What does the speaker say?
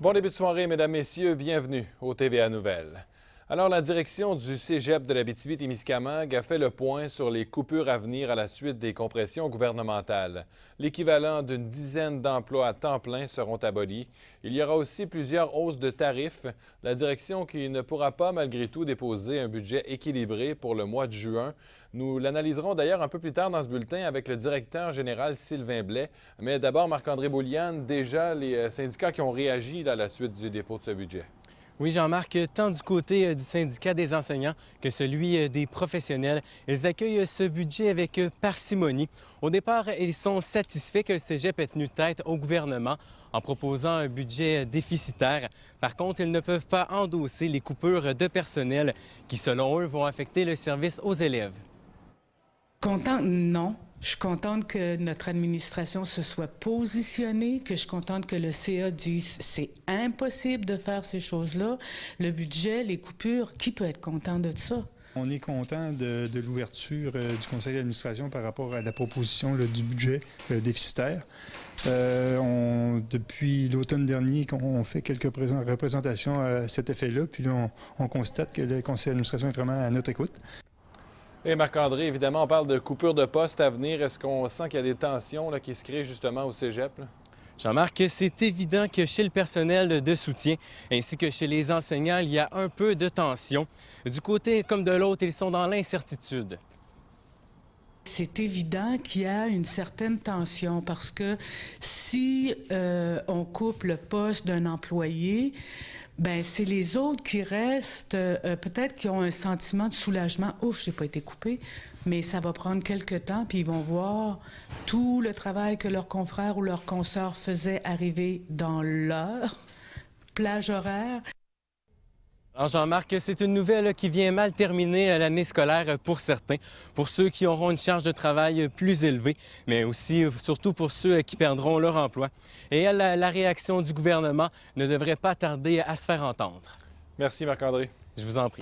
Bon début de soirée, mesdames, messieurs. Bienvenue au TVA Nouvelles. Alors, la direction du Cégep de l'Abitibi-Témiscamingue a fait le point sur les coupures à venir à la suite des compressions gouvernementales. L'équivalent d'une dizaine d'emplois à temps plein seront abolis. Il y aura aussi plusieurs hausses de tarifs. La direction qui ne pourra pas, malgré tout, déposer un budget équilibré pour le mois de juin. Nous l'analyserons d'ailleurs un peu plus tard dans ce bulletin avec le directeur général Sylvain Blais. Mais d'abord, Marc-André Bouliane, déjà les syndicats qui ont réagi à la suite du dépôt de ce budget. Oui, Jean-Marc, tant du côté du syndicat des enseignants que celui des professionnels, ils accueillent ce budget avec parcimonie. Au départ, ils sont satisfaits que le Cégep ait tenu tête au gouvernement en proposant un budget déficitaire. Par contre, ils ne peuvent pas endosser les coupures de personnel qui, selon eux, vont affecter le service aux élèves. Contente, non. Je suis contente que notre administration se soit positionnée, que je suis contente que le CA dise c'est impossible de faire ces choses-là. Le budget, les coupures, qui peut être content de ça? On est content de l'ouverture du conseil d'administration par rapport à la proposition du budget déficitaire. Depuis l'automne dernier, on fait quelques représentations à cet effet-là, puis là, on constate que le conseil d'administration est vraiment à notre écoute. Et Marc-André, évidemment, on parle de coupures de postes à venir. Est-ce qu'on sent qu'il y a des tensions qui se créent justement au Cégep? Jean-Marc, c'est évident que chez le personnel de soutien ainsi que chez les enseignants, il y a un peu de tension. Du côté comme de l'autre, ils sont dans l'incertitude. C'est évident qu'il y a une certaine tension parce que si on coupe le poste d'un employé, bien, c'est les autres qui restent, peut-être qui ont un sentiment de soulagement. « Ouf, j'ai pas été coupé », mais ça va prendre quelque temps, puis ils vont voir tout le travail que leurs confrères ou leurs consoeurs faisaient arriver dans leur plage horaire. Alors Jean-Marc, c'est une nouvelle qui vient mal terminer l'année scolaire pour certains, pour ceux qui auront une charge de travail plus élevée, mais aussi surtout pour ceux qui perdront leur emploi. Et la réaction du gouvernement ne devrait pas tarder à se faire entendre. Merci Marc-André. Je vous en prie.